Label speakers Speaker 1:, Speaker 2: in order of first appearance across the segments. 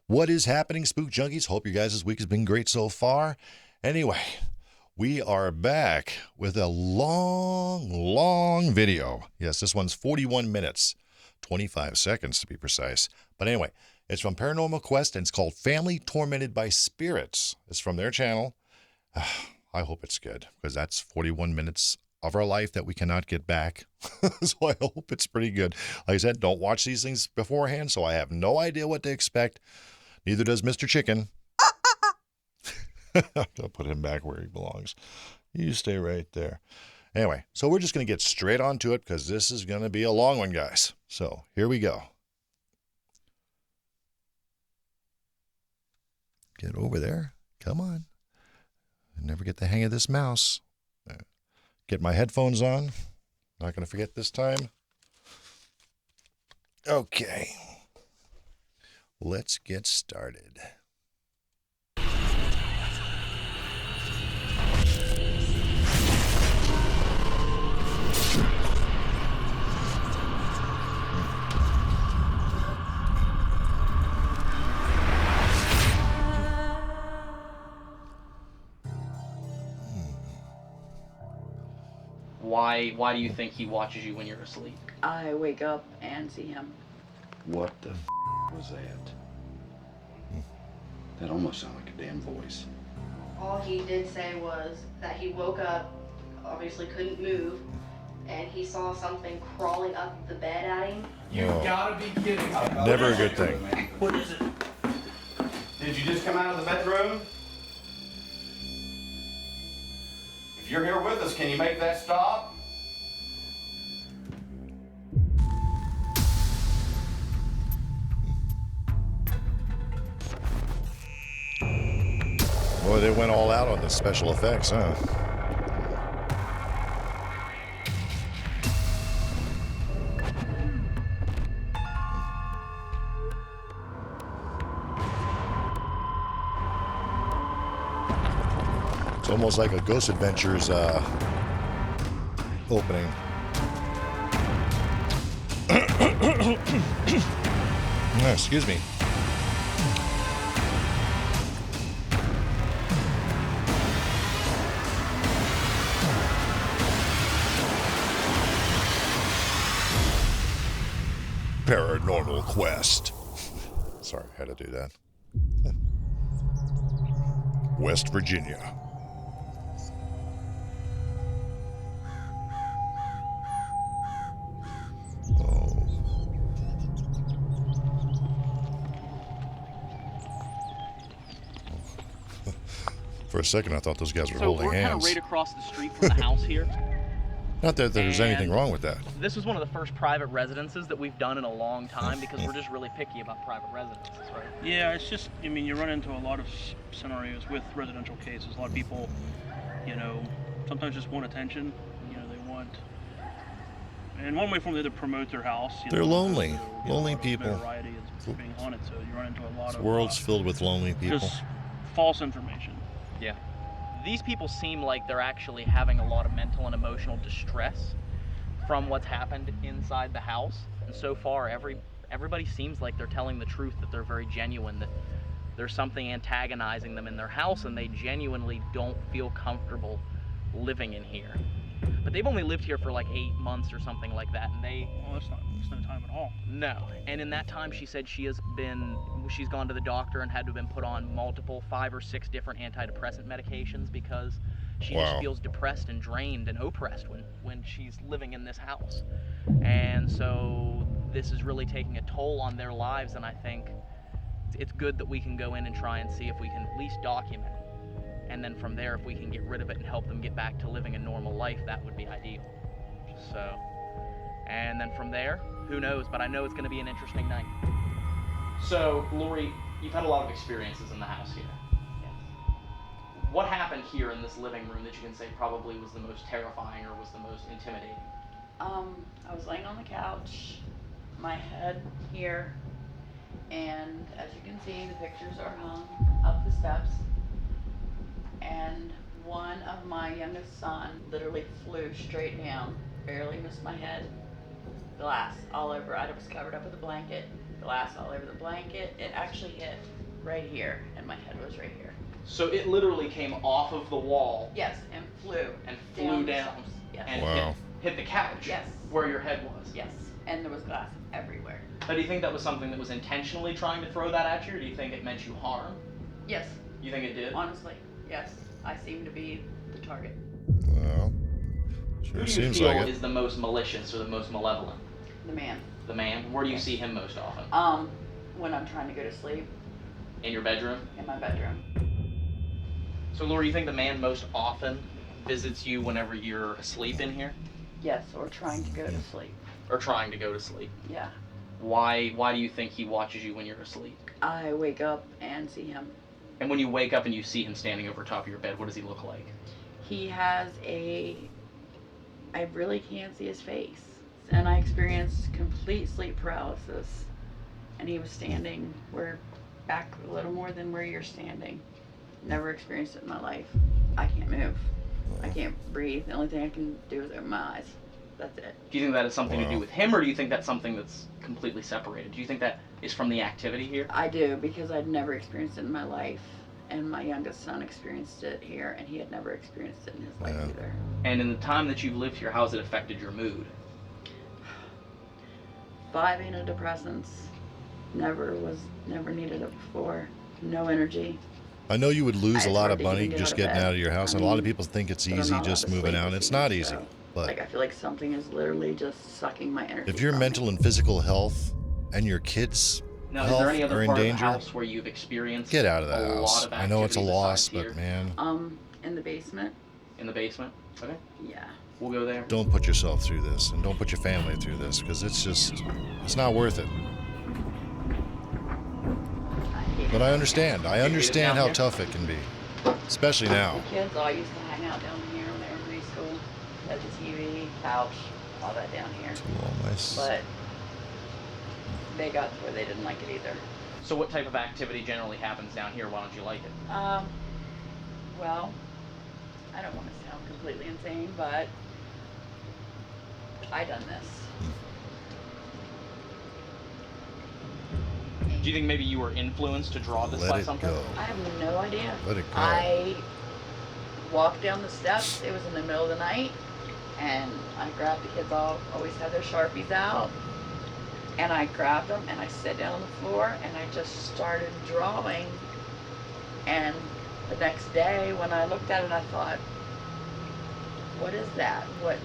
Speaker 1: What is happening, Spook Junkies? Hope your guys' week has been great so far. Anyway, we are back with a long video. Yes, this one's 41 minutes, 25 seconds to be precise. But anyway, it's from Paranormal Quest, and it's called Family Tormented by Spirits. It's from their channel. I hope it's good, because that's 41 minutes of our life that we cannot get back. So I hope it's pretty good. Like I said, don't watch these things beforehand, so I have no idea what to expect. Neither does Mr. Chicken. I'll put him back where he belongs. You stay right there. Anyway, so we're just going to get straight on to it, because this is going to be a long one, guys. So here we go. Get over there. Come on. I never get the hang of this mouse. Get my headphones on. Not going to forget this time. Okay. Let's get started.
Speaker 2: Why do you think he watches you when you're asleep?
Speaker 3: I wake up and see him.
Speaker 4: What the was that? That almost sounded like a damn voice.
Speaker 5: All he did say was that he woke up, obviously couldn't move, and he saw something crawling up the bed at him.
Speaker 6: You gotta be kidding.
Speaker 1: Never a good thing.
Speaker 6: What is it?
Speaker 4: Did you just come out of the bedroom? If you're here with us, can you make that stop?
Speaker 1: Boy, they went all out on the special effects, huh? It's almost like a Ghost Adventures opening. Excuse me. Paranormal Quest. Sorry, I had to do that. West Virginia. Oh. For a second, I thought those guys were holding
Speaker 2: we're kind of
Speaker 1: hands.
Speaker 2: right across the street from the house here.
Speaker 1: Not that there's anything
Speaker 2: And
Speaker 1: wrong with that.
Speaker 2: This was one of the first private residences that we've done in a long time, because we're just really picky about private residences, right?
Speaker 7: Yeah, it's just, I mean, you run into a lot of scenarios with residential cases. A lot of people, you know, sometimes just want attention. You know, they want, and one way from the other, promote their house.
Speaker 1: They're lonely. Lonely people.
Speaker 7: Notoriety is being haunted, so you run into a lot
Speaker 1: This
Speaker 7: of
Speaker 1: world's filled with lonely people.
Speaker 7: just false information.
Speaker 2: Yeah. These people seem like they're actually having a lot of mental and emotional distress from what's happened inside the house. And so far, everybody seems like they're telling the truth, that they're very genuine, that there's something antagonizing them in their house, and they genuinely don't feel comfortable living in here. But they've only lived here for like 8 months or something like that, and
Speaker 7: Well, that's no time at all.
Speaker 2: no. And in that time, she said she's gone to the doctor and had to have been put on multiple 5 or 6 different antidepressant medications, because she just
Speaker 1: Wow.
Speaker 2: feels depressed and drained and oppressed when she's living in this house. And so this is really taking a toll on their lives, and I think it's good that we can go in and try and see if we can at least document it. And then from there, if we can get rid of it and help them get back to living a normal life, that would be ideal. So, and then from there, who knows, but I know it's going to be an interesting night. So, Lori, you've had a lot of experiences in the house here.
Speaker 3: Yes.
Speaker 2: What happened here in this living room that you can say probably was the most terrifying or was the most intimidating?
Speaker 3: I was laying on the couch, my head here, and as you can see, the pictures are hung up the steps. And one of my youngest son literally flew straight down, barely missed my head. Glass all over. I was covered up with a blanket. Glass all over the blanket. It actually hit right here, and my head was right here.
Speaker 2: So it literally came off of the wall
Speaker 3: Yes, and flew.
Speaker 2: and flew
Speaker 3: the
Speaker 2: down
Speaker 3: steps. Yes.
Speaker 2: and
Speaker 1: Wow.
Speaker 2: hit the couch
Speaker 3: Yes.
Speaker 2: where your head was.
Speaker 3: Yes, and there was glass everywhere.
Speaker 2: Now, do you think that was something that was intentionally trying to throw that at you, or do you think it meant you harm?
Speaker 3: Yes,
Speaker 2: You think it did?
Speaker 3: honestly, yes. I seem to be the target.
Speaker 1: Well,
Speaker 2: Who
Speaker 1: sure
Speaker 2: do you
Speaker 1: seems
Speaker 2: feel
Speaker 1: like it.
Speaker 2: is the most malicious or the most malevolent?
Speaker 3: The man.
Speaker 2: The man? Where do you see him most often?
Speaker 3: When I'm trying to go to sleep
Speaker 2: In your bedroom?
Speaker 3: in my bedroom.
Speaker 2: So, Laura, you think the man most often visits you whenever you're asleep in here?
Speaker 3: Yes, or trying to go to sleep.
Speaker 2: Or trying to go to sleep?
Speaker 3: Yeah.
Speaker 2: Why do you think he watches you when you're asleep?
Speaker 3: I wake up and see him.
Speaker 2: And when you wake up and you see him standing over top of your bed, what does he look like?
Speaker 3: He has I really can't see his face. And I experienced complete sleep paralysis. And he was standing back a little more than where you're standing. Never experienced it in my life. I can't move. I can't breathe. The only thing I can do is open my eyes. That's it.
Speaker 2: Do you think that has something to
Speaker 1: Wow.
Speaker 2: do with him, or do you think that's something that's completely separated? Do you think that is from the activity here?
Speaker 3: I do, because I'd never experienced it in my life. And my youngest son experienced it here, and he had never experienced it in his life
Speaker 1: Yeah.
Speaker 3: either.
Speaker 2: And in the time that you've lived here, how's it affected your mood?
Speaker 3: 5 antidepressants. Never needed it before. No energy.
Speaker 1: I know you would lose a
Speaker 3: It's
Speaker 1: lot
Speaker 3: hard
Speaker 1: of
Speaker 3: to even
Speaker 1: money
Speaker 3: get
Speaker 1: just
Speaker 3: out of
Speaker 1: getting
Speaker 3: bed.
Speaker 1: out of your house,
Speaker 3: I
Speaker 1: and a lot of
Speaker 3: mean,
Speaker 1: people think it's
Speaker 3: but I'm
Speaker 1: easy
Speaker 3: not allowed
Speaker 1: just
Speaker 3: to
Speaker 1: moving
Speaker 3: sleep
Speaker 1: out.
Speaker 3: with
Speaker 1: It's
Speaker 3: you,
Speaker 1: not easy,
Speaker 3: so,
Speaker 1: but
Speaker 3: like, I feel like something is literally just sucking my energy.
Speaker 1: if your
Speaker 3: from
Speaker 1: mental
Speaker 3: me.
Speaker 1: and physical health and your kids'
Speaker 2: Now, is
Speaker 1: health
Speaker 2: there any
Speaker 1: are
Speaker 2: other
Speaker 1: in
Speaker 2: part of the
Speaker 1: danger,
Speaker 2: house where you've experienced
Speaker 1: get out of the
Speaker 2: a lot
Speaker 1: house.
Speaker 2: of
Speaker 1: I know it's a
Speaker 2: activity
Speaker 1: loss,
Speaker 2: besides
Speaker 1: but
Speaker 2: here?
Speaker 1: man,
Speaker 3: In the basement.
Speaker 2: In the basement? Okay,
Speaker 3: Yeah.
Speaker 2: we'll go there.
Speaker 1: don't put yourself through this, and don't put your family through this, because it's not worth it.
Speaker 3: I hate
Speaker 1: But
Speaker 3: it.
Speaker 1: I understand. I
Speaker 2: it
Speaker 1: understand
Speaker 2: down
Speaker 1: how
Speaker 2: here?
Speaker 1: tough it can be, especially now.
Speaker 3: The kids all used to hang out down here when they were in preschool. Had the TV, couch, all that down here.
Speaker 1: Oh, nice.
Speaker 3: But they got to where they didn't like it either.
Speaker 2: So what type of activity generally happens down here? Why don't you like it?
Speaker 3: Well, I don't want to sound completely insane, but I done this.
Speaker 2: Do you think maybe you were influenced to draw this
Speaker 1: Let
Speaker 2: by
Speaker 1: it
Speaker 2: something?
Speaker 1: go.
Speaker 3: I have no idea.
Speaker 1: Let it go.
Speaker 3: I walked down the steps. It was in the middle of the night, and I grabbed the kids. Always had their Sharpies out, and I grabbed them and I sat down on the floor and I just started drawing. And the next day, when I looked at it, I thought, "What is that?" What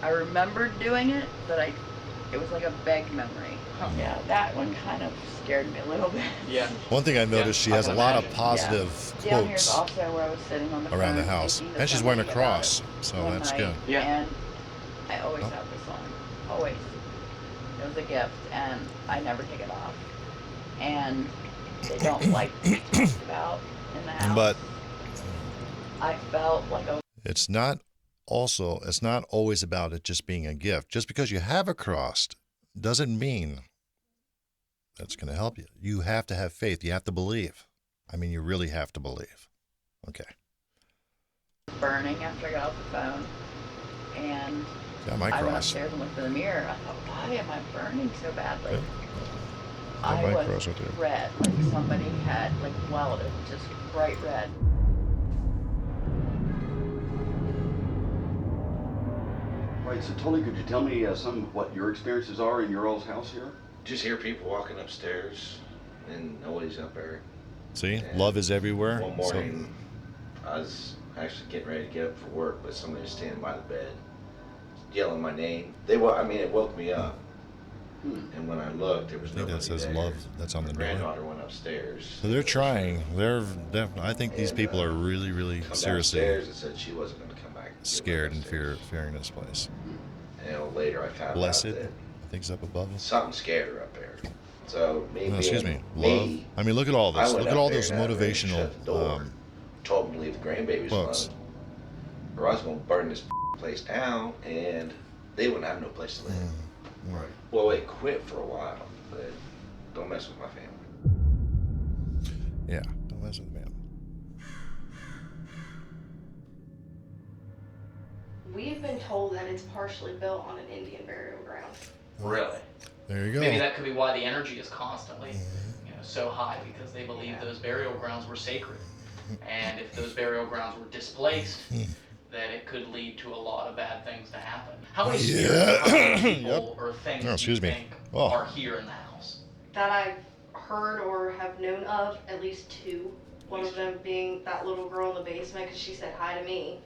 Speaker 3: I remembered doing it, but it was like a vague memory.
Speaker 2: Huh.
Speaker 3: Yeah, that one kind of scared me a little bit.
Speaker 2: Yeah.
Speaker 1: One thing I noticed, she
Speaker 2: I
Speaker 1: has a
Speaker 2: can
Speaker 1: lot of
Speaker 2: imagine.
Speaker 1: positive
Speaker 3: Down here's
Speaker 1: quotes
Speaker 3: also where I was sitting on the
Speaker 1: around the
Speaker 3: phone
Speaker 1: house,
Speaker 3: thinking to
Speaker 1: and she's wearing a
Speaker 3: somebody about
Speaker 1: cross,
Speaker 3: it
Speaker 1: so
Speaker 3: one
Speaker 1: that's
Speaker 3: night,
Speaker 1: good.
Speaker 2: Yeah.
Speaker 3: And I always
Speaker 1: Oh.
Speaker 3: have this on. Always. It was a gift, and I never take it off. And they don't like to be talked about in the house.
Speaker 1: But
Speaker 3: I felt like a
Speaker 1: it's not always about it just being a gift. Just because you have a cross doesn't mean that's going to help you. You have to have faith. You have to believe. I mean, you really have to believe. Okay.
Speaker 3: burning after I got off the phone. And
Speaker 1: Got my
Speaker 3: I went
Speaker 1: cross.
Speaker 3: upstairs and looked in the mirror. I thought, why am I burning so badly?
Speaker 1: Yeah. Got
Speaker 3: I
Speaker 1: my
Speaker 3: was
Speaker 1: cross right there.
Speaker 3: red, like somebody had welded, just bright red.
Speaker 8: Right, so Tully, could you tell me some of what your experiences are in your all's house here?
Speaker 9: Just hear people walking upstairs and noise up there.
Speaker 1: See,
Speaker 9: And
Speaker 1: love is everywhere.
Speaker 9: One morning, I was actually getting ready to get up for work, but somebody was standing by the bed, yelling my name. It woke me up. And when I looked, there was
Speaker 1: I think
Speaker 9: nobody
Speaker 1: that says
Speaker 9: there.
Speaker 1: love that's on
Speaker 9: My
Speaker 1: the door.
Speaker 9: granddaughter went upstairs.
Speaker 1: So they're trying. I think these
Speaker 9: And,
Speaker 1: people are really, really
Speaker 9: come
Speaker 1: seriously
Speaker 9: downstairs and said she wasn't going to come back.
Speaker 1: scared and fearing this place.
Speaker 9: And later I found
Speaker 1: Blessed,
Speaker 9: out that
Speaker 1: I think it's up above us.
Speaker 9: something scared her up there. So me,
Speaker 1: No, excuse
Speaker 9: being
Speaker 1: me, love.
Speaker 9: me,
Speaker 1: I mean, look at all this.
Speaker 9: I went
Speaker 1: Look at
Speaker 9: up
Speaker 1: all
Speaker 9: there
Speaker 1: those
Speaker 9: and I really
Speaker 1: motivational
Speaker 9: shut the door. Told him to leave the grandbabies
Speaker 1: books.
Speaker 9: alone, or I was going to burn this place down, and they wouldn't have no place to live.
Speaker 1: Right.
Speaker 9: Well, it quit for a while, but don't mess with my family.
Speaker 1: Yeah, don't mess with them.
Speaker 5: We've been told that it's partially built on an Indian burial ground.
Speaker 2: Really?
Speaker 1: There you go.
Speaker 2: Maybe that could be why the energy is constantly, so high because they believed those burial grounds were sacred. And if those burial grounds were displaced, then it could lead to a lot of bad things to happen. How many spirits, how many people or things do you think are here in the house?
Speaker 5: That I've heard or have known of, at least two. One of them being that little girl in the basement because she said hi to me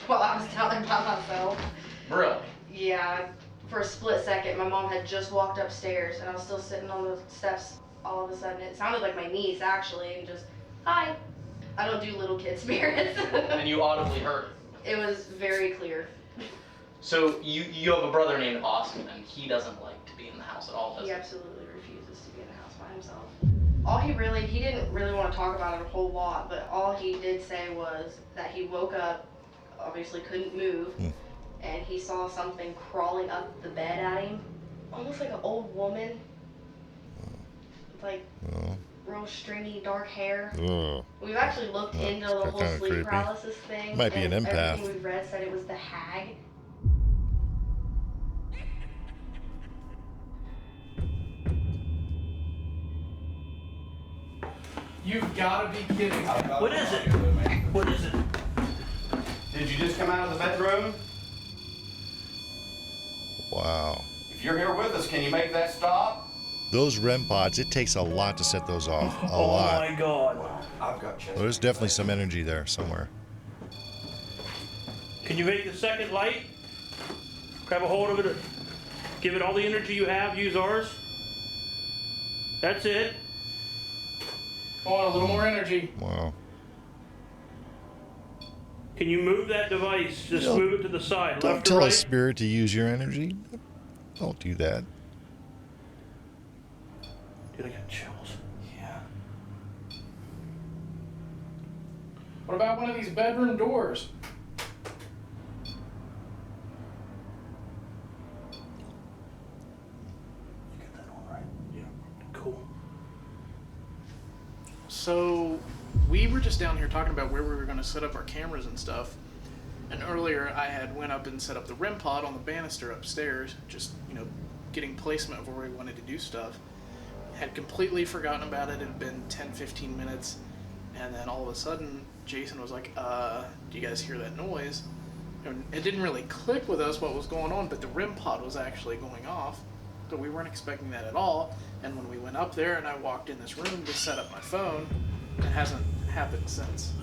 Speaker 5: while I was down there by myself.
Speaker 2: Really?
Speaker 5: Yeah, for a split second, my mom had just walked upstairs and I was still sitting on the steps. All of a sudden, it sounded like my niece actually, and just, hi. I don't do little kid spirits.
Speaker 2: And you audibly heard it?
Speaker 5: It was very clear.
Speaker 2: So you have a brother named Austin, and he doesn't like to be in the house at all, does he?
Speaker 5: He absolutely refuses to be in the house by himself. He didn't really want to talk about it a whole lot, but all he did say was that he woke up, obviously couldn't move, and he saw something crawling up the bed at him, almost like an old woman, with like real stringy dark hair. We've actually looked into the whole sleep paralysis thing.
Speaker 1: Might be an empath.
Speaker 5: Everything we've read said it was the hag.
Speaker 6: You've got to be kidding me.
Speaker 9: What is it?
Speaker 7: What is it?
Speaker 4: Did you just come out of the bedroom?
Speaker 1: Wow.
Speaker 4: If you're here with us, can you make that stop?
Speaker 1: Those REM pods, it takes a lot to set those off. A lot.
Speaker 7: Oh my God.
Speaker 9: I've got chest.
Speaker 1: There's definitely some energy there somewhere.
Speaker 7: Can you make the second light? Grab a hold of it. Give it all the energy you have. Use ours. That's it.
Speaker 6: Come on, a little more energy.
Speaker 1: Wow.
Speaker 7: Can you move that device? Just move it to the side.
Speaker 1: Don't
Speaker 7: Left or
Speaker 1: tell a
Speaker 7: right?
Speaker 1: spirit to use your energy. Don't do that.
Speaker 7: Dude, I got chills.
Speaker 9: Yeah.
Speaker 6: What about one of these bedroom doors?
Speaker 7: You got that on right? Yeah. Cool.
Speaker 6: So, we were just down here talking about where we were going to set up our cameras and stuff. And earlier I had went up and set up the REM pod on the banister upstairs, just, getting placement of where we wanted to do stuff. Had completely forgotten about it. It had been 10-15 minutes. And then all of a sudden, Jason was like, do you guys hear that noise? And it didn't really click with us what was going on, but the REM pod was actually going off. So we weren't expecting that at all. And when we went up there and I walked in this room to set up my phone, it hasn't happened since,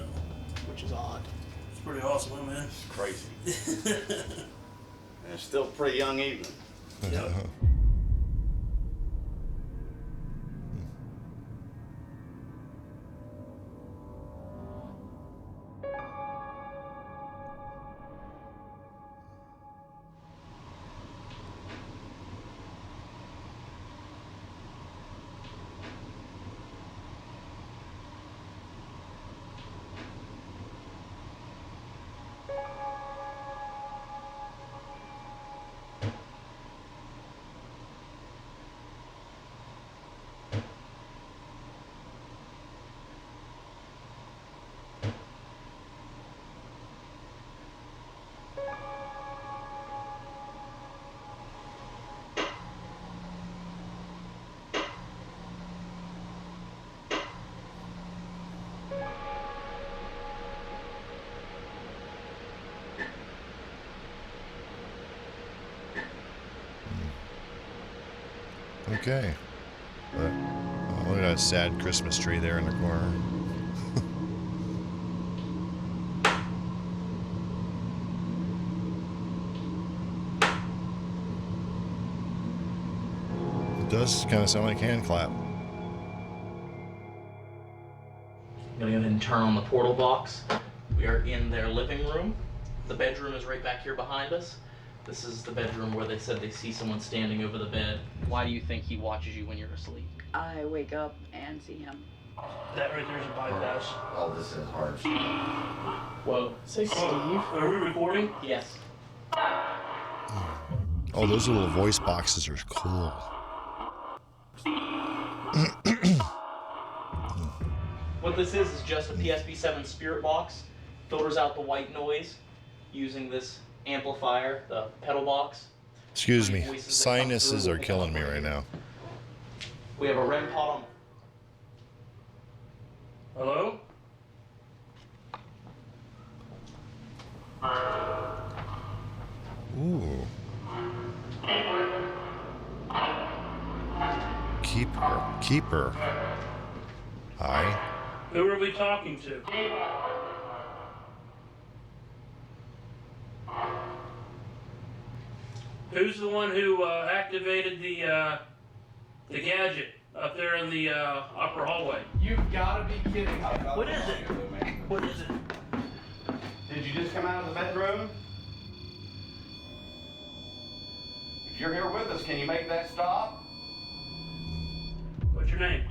Speaker 6: which is odd.
Speaker 7: It's pretty awesome, man.
Speaker 4: It's crazy. And it's still a pretty young evening.
Speaker 7: Yep.
Speaker 1: Okay. But, oh, look at that sad Christmas tree there in the corner. It does kind of sound like hand clap.
Speaker 2: I'm gonna go ahead and turn on the portal box. We are in their living room. The bedroom is right back here behind us. This is the bedroom where they said they see someone standing over the bed. Why do you think he watches you when you're asleep?
Speaker 3: I wake up and see him.
Speaker 7: That right there is a bypass.
Speaker 9: All this is hard.
Speaker 2: Whoa.
Speaker 6: Say Steve.
Speaker 7: Are we recording?
Speaker 2: Yes.
Speaker 1: Oh, those little voice boxes are cool.
Speaker 2: What this is just a PSP-7 spirit box. Filters out the white noise using this amplifier, the pedal box.
Speaker 1: Excuse me. Sinuses are killing me right now.
Speaker 2: We have a REM pod on.
Speaker 7: Hello?
Speaker 1: Ooh. Keep her. Hi.
Speaker 7: Who are we talking to? Who's the one who activated the gadget up there in the upper hallway?
Speaker 6: You've got to be kidding me.
Speaker 7: What is it? What is it?
Speaker 4: Did you just come out of the bedroom? If you're here with us, can you make that stop?
Speaker 7: What's your name?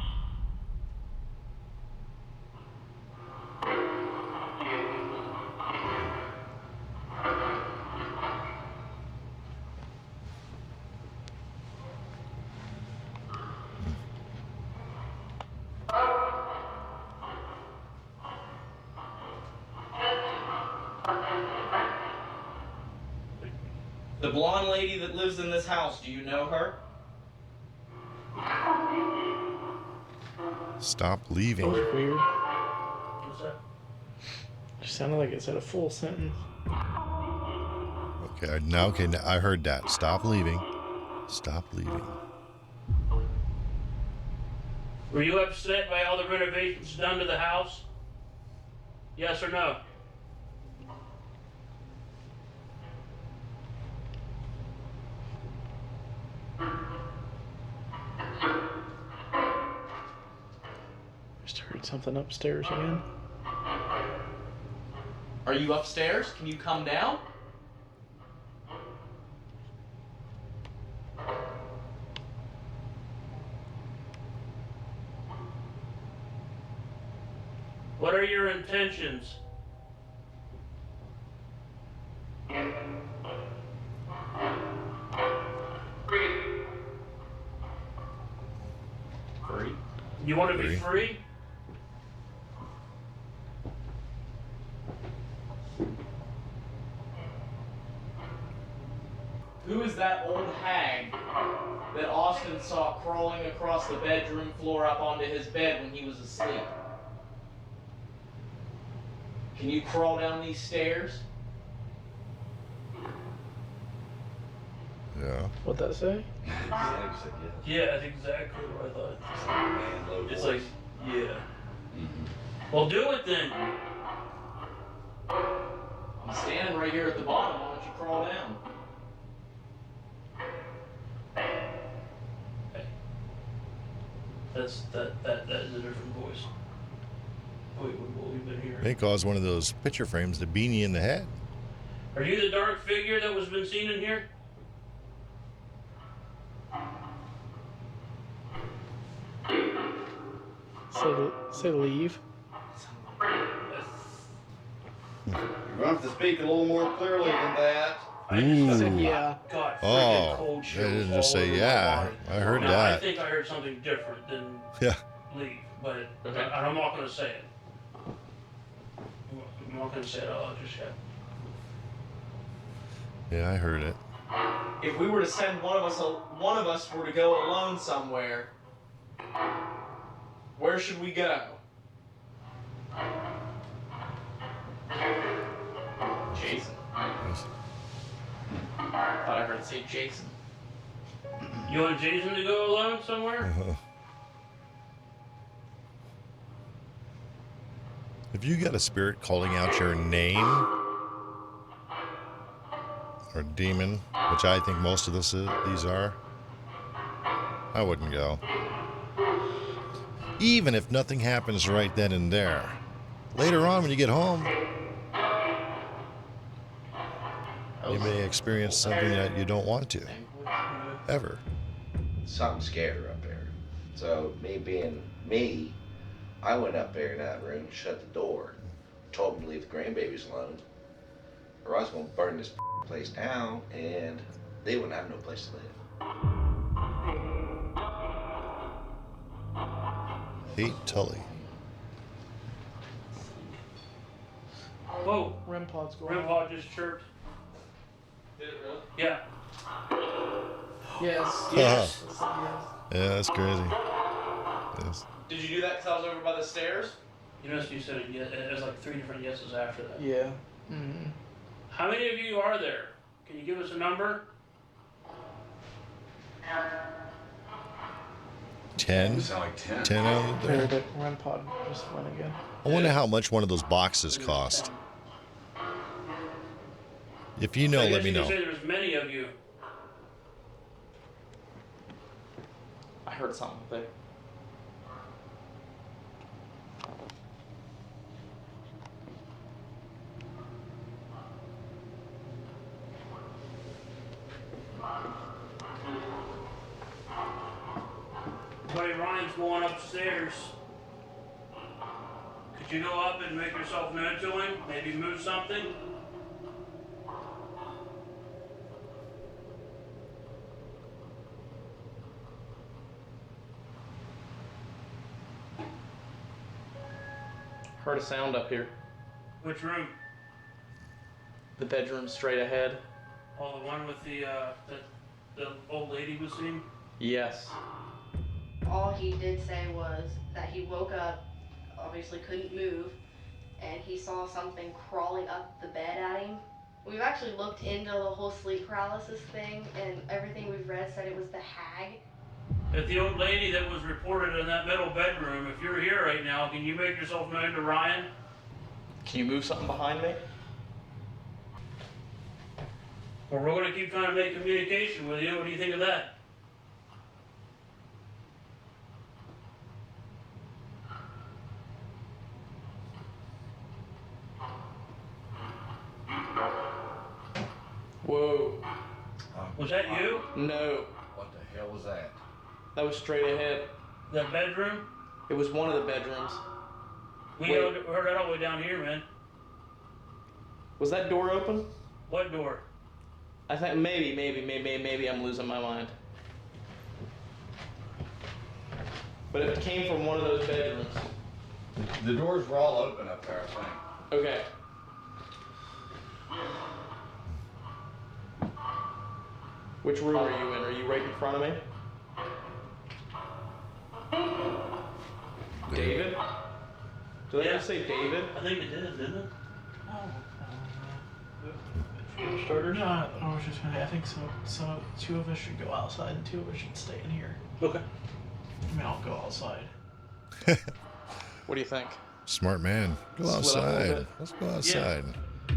Speaker 10: The blonde lady that lives in this house, do you know her?
Speaker 1: Stop
Speaker 6: That
Speaker 1: leaving.
Speaker 6: was weird.
Speaker 7: What's that?
Speaker 6: Just sounded like it said a full sentence.
Speaker 1: Okay, now I heard that. Stop leaving. Stop leaving.
Speaker 7: Were you upset by all the renovations done to the house? Yes or no?
Speaker 6: Just heard something upstairs again.
Speaker 10: Are you upstairs? Can you come down?
Speaker 7: What are your intentions?
Speaker 10: Free.
Speaker 7: You want to be free?
Speaker 10: Who is that old hag that Austin saw crawling across the bedroom floor up onto his bed when he was asleep? Can you crawl down these stairs?
Speaker 1: Yeah.
Speaker 6: What'd that say?
Speaker 7: Yeah, that's exactly what I thought. It's like, yeah. Well, do it then.
Speaker 10: I'm standing right here at the bottom. Why don't you crawl down?
Speaker 7: That is a different voice. We've been here.
Speaker 1: May cause one of those picture frames, the beanie in the head.
Speaker 7: Are you the dark figure that was been seen in here?
Speaker 6: Say leave.
Speaker 4: You're going to have to speak a little more clearly than that.
Speaker 1: Ooh.
Speaker 6: Said yeah.
Speaker 7: God,
Speaker 1: Oh,
Speaker 7: freaking cold
Speaker 1: they
Speaker 7: chills
Speaker 1: didn't just
Speaker 7: all
Speaker 1: say
Speaker 7: over my
Speaker 1: yeah.
Speaker 7: body.
Speaker 1: I heard
Speaker 7: Now,
Speaker 1: that.
Speaker 7: I think I heard something different than
Speaker 1: Yeah.
Speaker 7: leave, but
Speaker 10: Okay.
Speaker 7: I'm not going to say it. I'm not going to say it out loud just yet.
Speaker 1: Yeah, I heard it.
Speaker 10: If we were to send one of us were to go alone somewhere, where should we go? Jason. Thought I heard it say Jason.
Speaker 7: You want Jason to go alone somewhere?
Speaker 1: If you got a spirit calling out your name, or demon, which I think most of these are, I wouldn't go. Even if nothing happens right then and there. Later on when you get home, you may experience something that you don't want to. Ever.
Speaker 9: Something scared her up there. So me being me, I went up there in that room, shut the door, told them to leave the grandbabies alone, or I was gonna burn this place down and they wouldn't have no place to live.
Speaker 1: Hate Tully.
Speaker 7: Whoa,
Speaker 6: REM pod's going
Speaker 7: REM
Speaker 6: on.
Speaker 7: pod just chirped.
Speaker 10: Did it really?
Speaker 7: Yeah.
Speaker 6: Yes.
Speaker 7: Yes.
Speaker 1: Yeah, that's crazy. Yes.
Speaker 10: Did you do that because I was over by the stairs?
Speaker 7: You noticed you said it was like 3 different yeses after that.
Speaker 6: Yeah. Mm-hmm.
Speaker 7: How many of you are there? Can you give us a number?
Speaker 1: 10?
Speaker 8: You sound like 10.
Speaker 1: 10 out
Speaker 6: There,
Speaker 1: there?
Speaker 6: the REM pod just went again.
Speaker 1: I wonder how much one of those boxes cost. If you know,
Speaker 7: So I
Speaker 1: let
Speaker 7: guess
Speaker 1: me
Speaker 7: you
Speaker 1: know.
Speaker 7: can say there's many of you.
Speaker 10: I heard something there.
Speaker 7: Buddy Ryan's going upstairs. Could you go up and make yourself known to him? Maybe move something?
Speaker 10: Heard a sound up here.
Speaker 7: Which room?
Speaker 10: The bedroom straight ahead.
Speaker 7: Oh, the one with the old lady was seeing?
Speaker 10: Yes.
Speaker 5: All he did say was that he woke up, obviously couldn't move, and he saw something crawling up the bed at him. We've actually looked into the whole sleep paralysis thing, and everything we've read said it was the hag.
Speaker 7: If the old lady that was reported in that middle bedroom, if you're here right now, can you make yourself known to Ryan?
Speaker 10: Can you move something behind me?
Speaker 7: Or we're going to keep trying to make communication with you. What do you think of that?
Speaker 10: Whoa.
Speaker 7: Was that you?
Speaker 10: No.
Speaker 9: What the hell was that?
Speaker 10: That was straight ahead.
Speaker 7: That bedroom?
Speaker 10: It was one of the bedrooms.
Speaker 7: We
Speaker 10: Wait.
Speaker 7: heard that all the way down here, man.
Speaker 10: Was that door open?
Speaker 7: What door?
Speaker 10: I think maybe I'm losing my mind. But it came from one of those bedrooms.
Speaker 8: The doors were all open up there, I think.
Speaker 10: Okay. Which room are you in? Are you right in front of me? David? Did I just say David?
Speaker 7: I think it did, didn't it?
Speaker 6: Starters? No, I was just gonna. I think so. So 2 of us should go outside and 2 of us should stay in here.
Speaker 7: Okay.
Speaker 6: I mean, I'll go outside.
Speaker 10: What do you think?
Speaker 1: Smart man. Go
Speaker 10: Split up a little
Speaker 1: outside.
Speaker 10: bit.
Speaker 1: Let's go outside.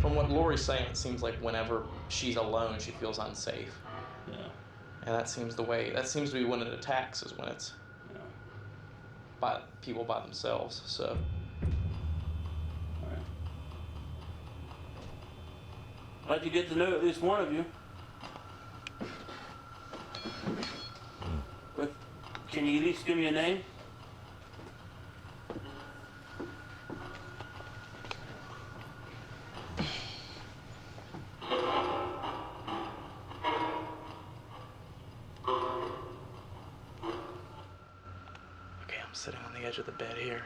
Speaker 10: From what Lori's saying, it seems like whenever she's alone, she feels unsafe.
Speaker 7: Yeah.
Speaker 10: And that seems to be when it attacks, is when it's by people by themselves. So
Speaker 7: I'd like to get to know at least one of you. But can you at least give me a name?
Speaker 6: Okay, I'm sitting on the edge of the bed here.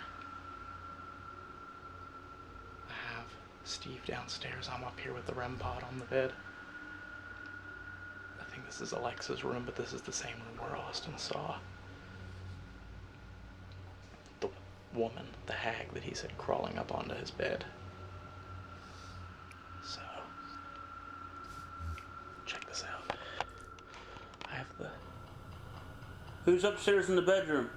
Speaker 6: I have Steve downstairs. I'm up here with the REM pod on the bed. I think this is Alexa's room, but this is the same room where Austin saw the woman, the hag that he said crawling up onto his bed. So, check this out. I have the...
Speaker 7: Who's upstairs in the bedroom?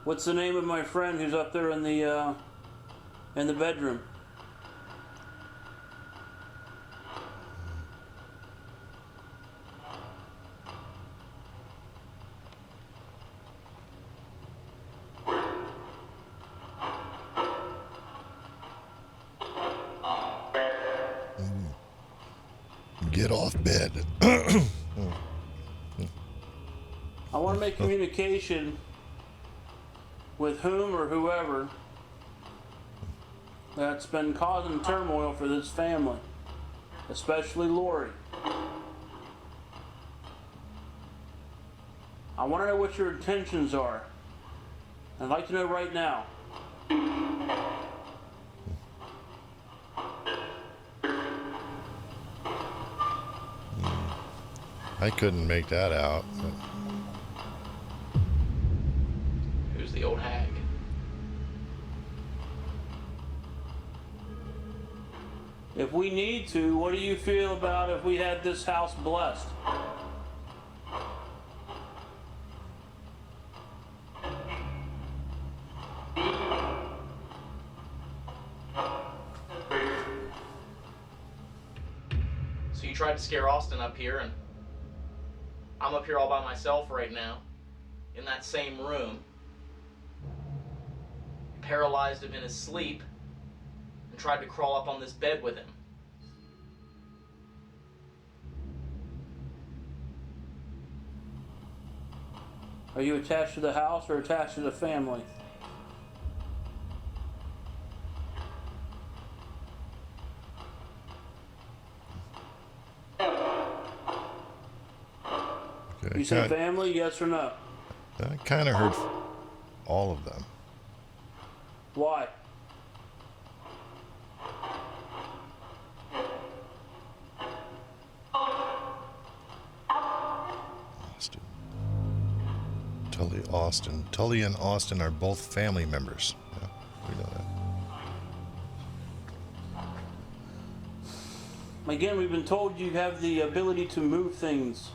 Speaker 7: What's the name of my friend who's up there in the bedroom?
Speaker 1: Get off bed.
Speaker 7: I want to make communication with whom or whoever that's been causing turmoil for this family, especially Lori. I want to know what your intentions are. I'd like to know right now.
Speaker 1: I couldn't make that out.
Speaker 10: Who's the old hag?
Speaker 7: If we need to, what do you feel about if we had this house blessed?
Speaker 10: So you tried to scare Austin up here, and I'm up here all by myself right now, in that same room. Paralyzed him in his sleep, and tried to crawl up on this bed with him.
Speaker 7: Are you attached to the house or attached to the family?
Speaker 1: Okay,
Speaker 7: You said family, yes or no?
Speaker 1: I kind of heard all of them.
Speaker 7: Why?
Speaker 1: Austin. Tully and Austin are both family members. Yeah, we know that.
Speaker 7: Again, we've been told you have the ability to move things.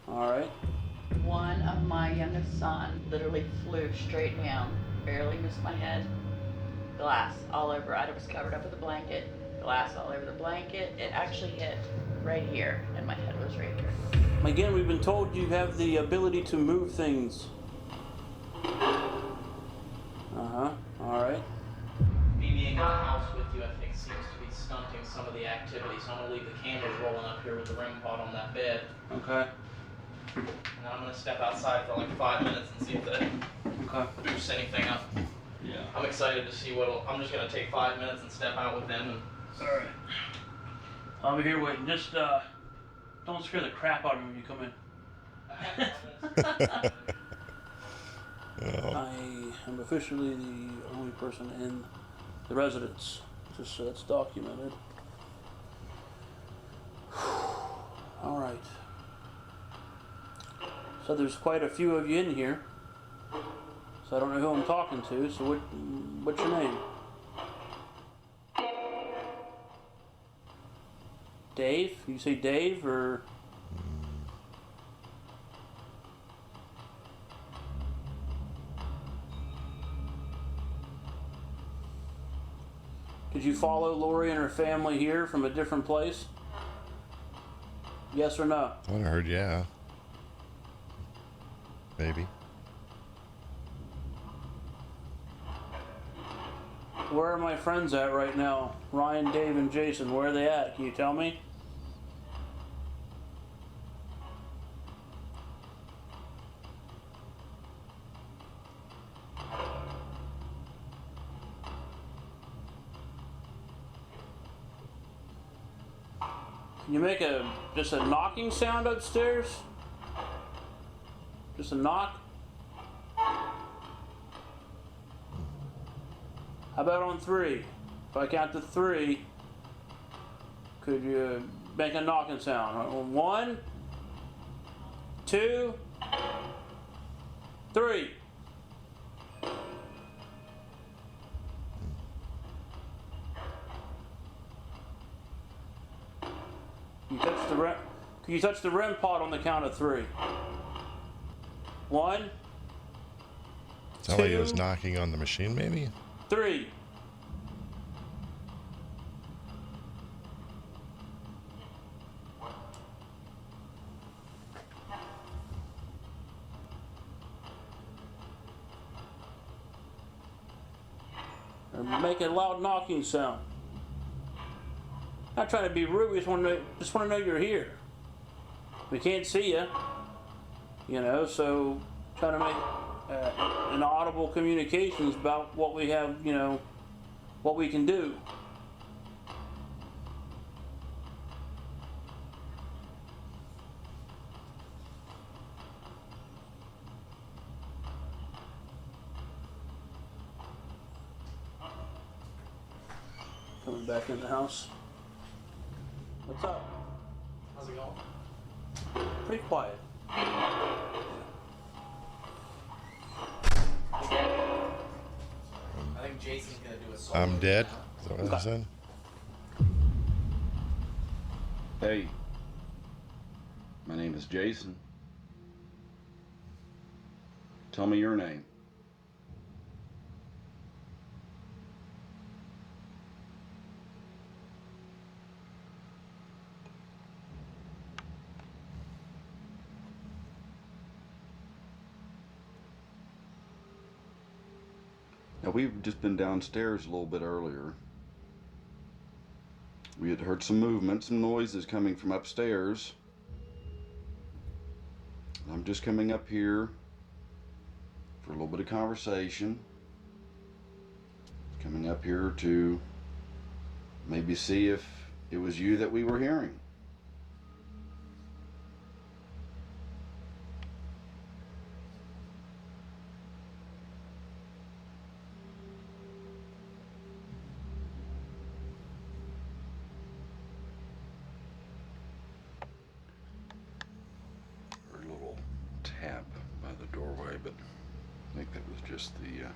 Speaker 7: Alright.
Speaker 3: One of my youngest son literally flew straight down, barely missed my head. Glass all over. I was covered up with a blanket. Glass all over the blanket. It actually hit right here, and my head was right here.
Speaker 7: Again, we've been told you have the ability to move things. Alright.
Speaker 10: Me being in the house with you, I think, seems to be stunting some of the activity, so I'm going to leave the cameras rolling up here with the REM pod on that bed.
Speaker 7: Okay.
Speaker 10: And I'm going to step outside for like 5 minutes and see if that boosts anything up.
Speaker 7: Yeah.
Speaker 10: I'm excited to see I'm just going to take 5 minutes and step out with them.
Speaker 7: Alright. I'll be here waiting. Just, don't scare the crap out of me when you come in.
Speaker 1: Oh.
Speaker 7: I am officially the only person in the residence, just so that's documented. Alright. So there's quite a few of you in here. So I don't know who I'm talking to, so what's your name? Dave? You say Dave, or... Did you follow Lori and her family here from a different place? Yes or no?
Speaker 1: I heard, yeah. Maybe.
Speaker 7: Where are my friends at right now? Ryan, Dave, and Jason, where are they at? Can you tell me? Can you make just a knocking sound upstairs? Just a knock? How about on 3? If I count to 3, could you make a knocking sound? 1, 2, 3. Can you touch the REM pod on the count of 3? 1,
Speaker 1: Sounded like he was
Speaker 7: 2,
Speaker 1: knocking on the machine, maybe?
Speaker 7: 3. Or make a loud knocking sound. Not trying to be rude. We just want to know you're here. We can't see you, so trying to make an audible communications about what we have, what we can do. Coming back in the house.
Speaker 10: What's up? How's it going? Pretty quiet. I think Jason's gonna do a solo.
Speaker 1: I'm dead. Is that what I said?
Speaker 8: Hey, my name is Jason. Tell me your name. Now, we've just been downstairs a little bit earlier. We had heard some movement, some noises coming from upstairs. I'm just coming up here for a little bit of conversation. Coming up here to maybe see if it was you that we were hearing. Heard a little tap by the doorway, but I think that was just the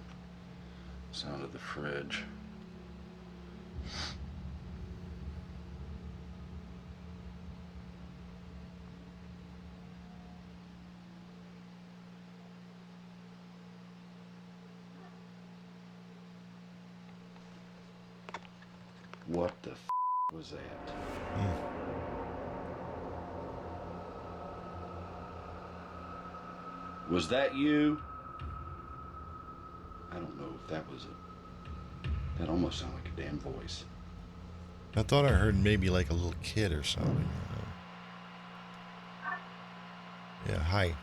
Speaker 8: sound of the fridge. What the f was that? Was that you? I don't know if that was a... That almost sounded like a damn voice.
Speaker 1: I thought I heard maybe like a little kid or something. Yeah, hi.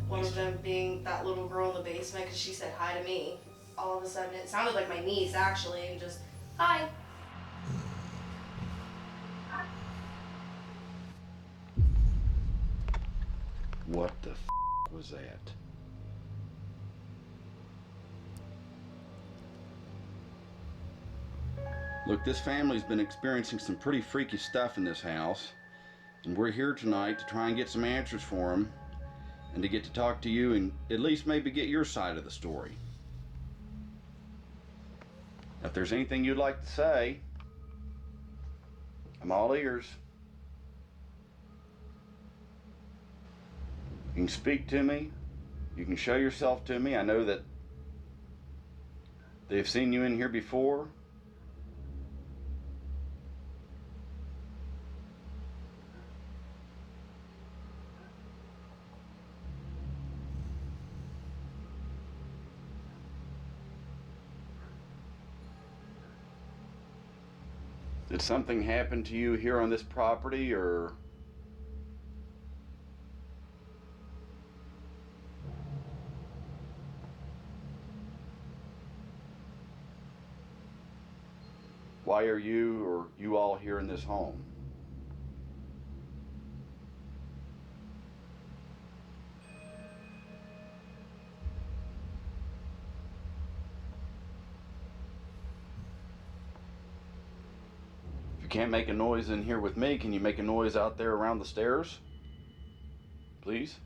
Speaker 5: One of them being that little girl in the basement because she said hi to me. All of a sudden, it sounded like my niece actually, and just hi.
Speaker 8: What the f was that? Look, this family's been experiencing some pretty freaky stuff in this house, and we're here tonight to try and get some answers for them, and to get to talk to you and at least maybe get your side of the story. If there's anything you'd like to say, I'm all ears. You can speak to me. You can show yourself to me. I know that they've seen you in here before. Did something happen to you here on this property, or... Why are you or you all here in this home? If you can't make a noise in here with me, can you make a noise out there around the stairs? Please?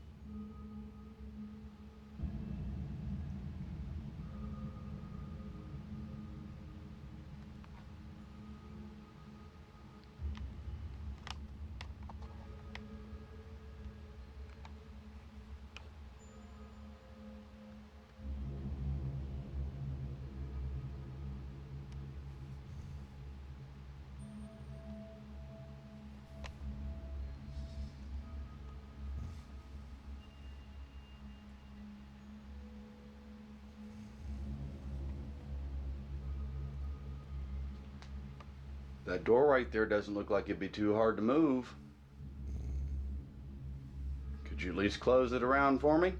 Speaker 8: That door right there doesn't look like it'd be too hard to move. Could you at least close it around for me?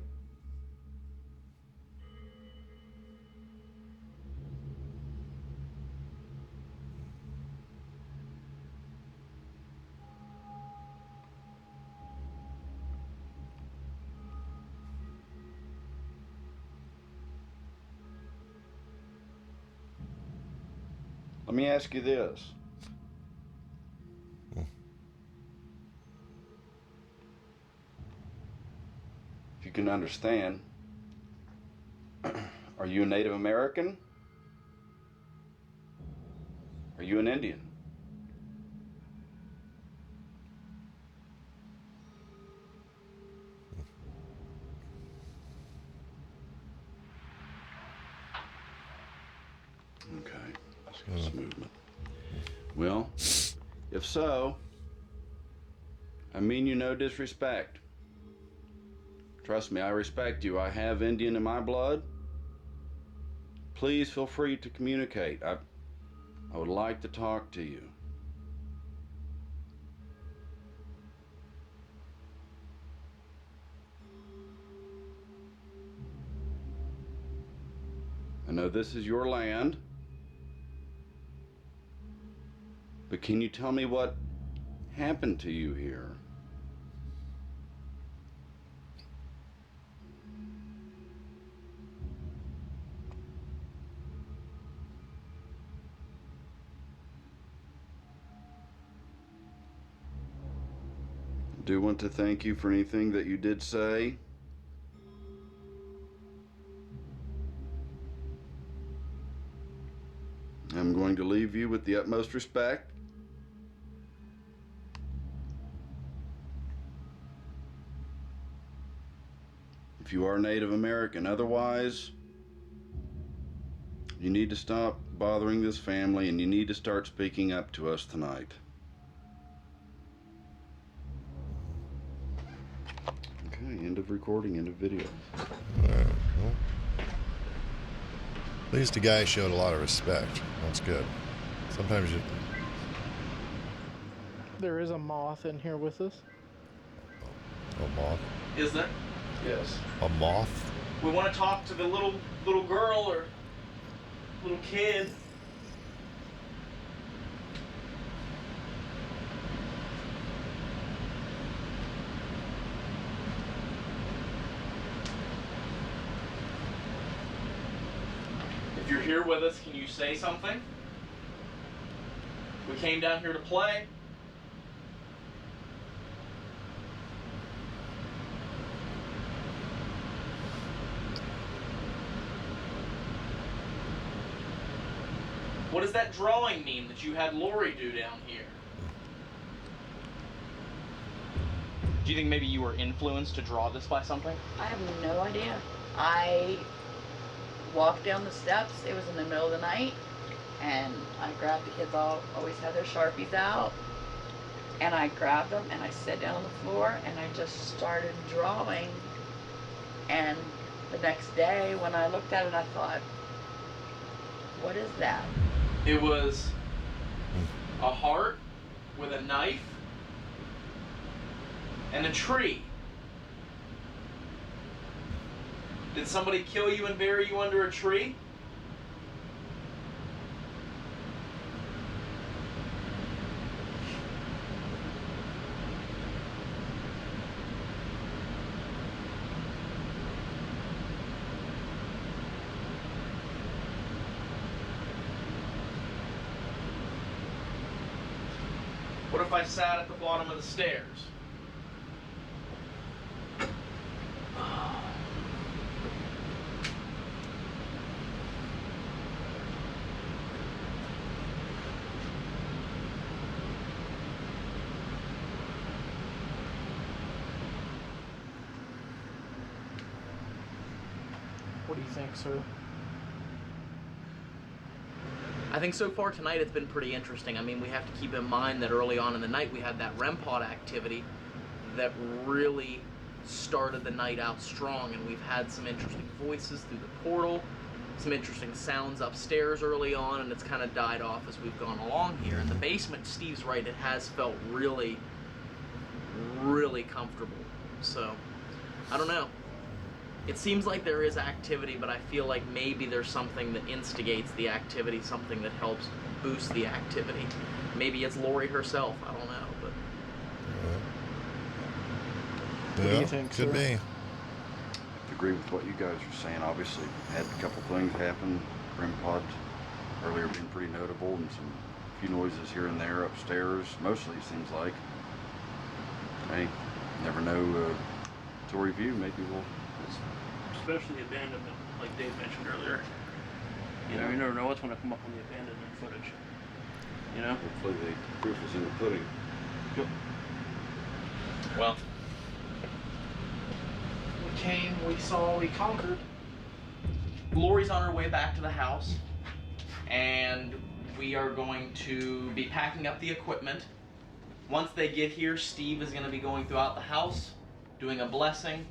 Speaker 8: Let me ask you this. If you can understand, are you a Native American? Are you an Indian? Okay, this movement. Well, if so, I mean you no disrespect. Trust me, I respect you. I have Indian in my blood. Please feel free to communicate. I would like to talk to you. I know this is your land, but can you tell me what happened to you here? I do want to thank you for anything that you did say. I'm going to leave you with the utmost respect. If you are Native American, otherwise, you need to stop bothering this family and you need to start speaking up to us tonight. Okay, end of recording, end of video.
Speaker 1: Alright, well, at least the guy showed a lot of respect. That's good. Sometimes you...
Speaker 6: There is a moth in here with us.
Speaker 1: A moth?
Speaker 10: Is there?
Speaker 6: Yes.
Speaker 1: A moth?
Speaker 10: We want to talk to the little girl or little kid. If you're here with us, can you say something? We came down here to play. What does that drawing mean that you had Lori do down here?
Speaker 2: Do you think maybe you were influenced to draw this by something?
Speaker 3: I have no idea. I walked down the steps. It was in the middle of the night, and I grabbed the kids. Always had their Sharpies out, and I grabbed them and I sat down on the floor and I just started drawing. And the next day, when I looked at it, I thought, "What is that?"
Speaker 10: It was a heart with a knife and a tree. Did somebody kill you and bury you under a tree? What if I sat at the bottom of the stairs?
Speaker 6: What do you think, sir?
Speaker 2: I think so far tonight it's been pretty interesting. I mean, we have to keep in mind that early on in the night we had that REM pod activity that really started the night out strong, and we've had some interesting voices through the portal, some interesting sounds upstairs early on, and it's kind of died off as we've gone along here. In the basement, Steve's right, it has felt really, really comfortable. So, I don't know. It seems like there is activity, but I feel like maybe there's something that instigates the activity, something that helps boost the activity. Maybe it's Lori herself, I don't know, but...
Speaker 6: What do you think,
Speaker 1: could
Speaker 6: sir?
Speaker 1: be.
Speaker 8: I agree with what you guys are saying. Obviously, had a couple things happen. REM pod earlier being pretty notable, and some few noises here and there upstairs, mostly it seems like. Hey, never know till review, maybe we'll...
Speaker 7: Especially abandonment, like Dave mentioned earlier. You know, you never know what's going to come up on the abandonment footage. You know?
Speaker 8: Hopefully the proof is in the pudding.
Speaker 7: Yep.
Speaker 2: Well,
Speaker 6: We came, we saw, we conquered.
Speaker 2: Lori's on her way back to the house, and we are going to be packing up the equipment. Once they get here, Steve is going to be going throughout the house, doing a blessing,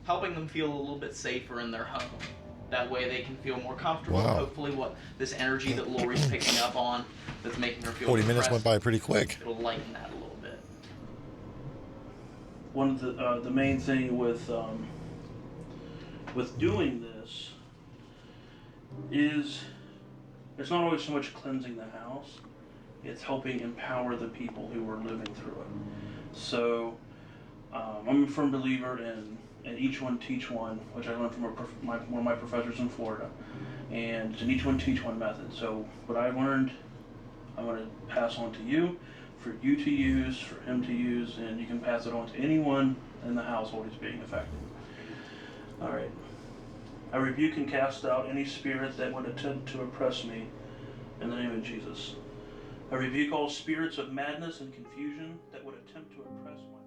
Speaker 2: helping them feel a little bit safer in their home. That way they can feel more comfortable.
Speaker 1: Wow.
Speaker 2: Hopefully what this energy that Lori's picking up on that's making her feel
Speaker 1: 40 minutes
Speaker 2: depressed,
Speaker 1: went by pretty quick.
Speaker 2: it'll lighten that a little bit.
Speaker 7: One of the main thing with doing this is it's not always so much cleansing the house, it's helping empower the people who are living through it. So I'm a firm believer in each one teach one, which I learned from one of my professors in Florida, and it's an each one teach one method. So what I learned, I'm going to pass on to you, for you to use, for him to use, and you can pass it on to anyone in the household who's being affected. All right. I rebuke and cast out any spirit that would attempt to oppress me in the name of Jesus. I rebuke all spirits of madness and confusion that would attempt to oppress my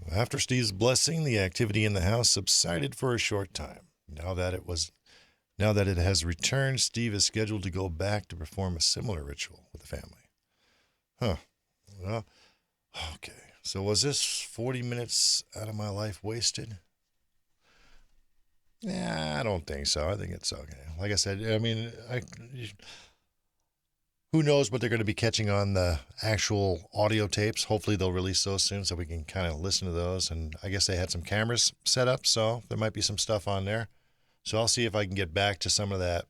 Speaker 7: mind.
Speaker 1: After Steve's blessing, the activity in the house subsided for a short time. Now that it has returned, Steve is scheduled to go back to perform a similar ritual with the family. Huh. Well, okay. So was this 40 minutes out of my life wasted? Yeah, I don't think so. I think it's okay. Like I said, I mean, who knows what they're going to be catching on the actual audio tapes. Hopefully they'll release those soon so we can kind of listen to those. And I guess they had some cameras set up, so there might be some stuff on there. So I'll see if I can get back to some of that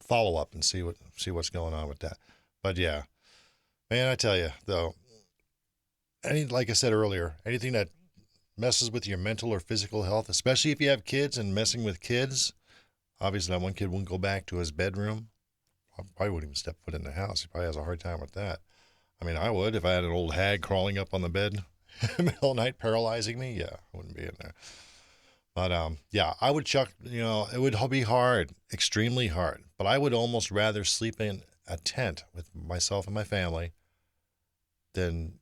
Speaker 1: follow-up and see what's going on with that. But yeah, man, I tell you, though, like I said earlier, anything that messes with your mental or physical health, especially if you have kids and messing with kids, obviously that one kid won't go back to his bedroom. I probably wouldn't even step foot in the house. He probably has a hard time with that. I mean, I would if I had an old hag crawling up on the bed in the middle of the night, paralyzing me. Yeah, I wouldn't be in there. But yeah, I would it would be hard, extremely hard. But I would almost rather sleep in a tent with myself and my family than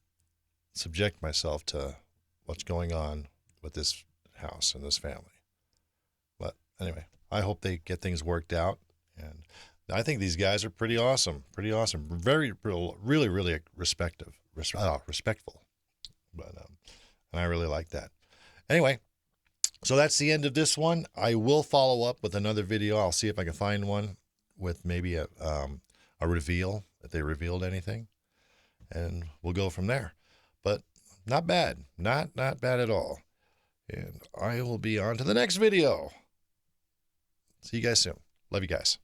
Speaker 1: subject myself to what's going on with this house and this family. But anyway, I hope they get things worked out. And I think these guys are pretty awesome. Very, really respectful. But and I really like that. Anyway, so that's the end of this one. I will follow up with another video. I'll see if I can find one with maybe a reveal, if they revealed anything, and we'll go from there. But not bad. Not bad at all. And I will be on to the next video. See you guys soon. Love you guys.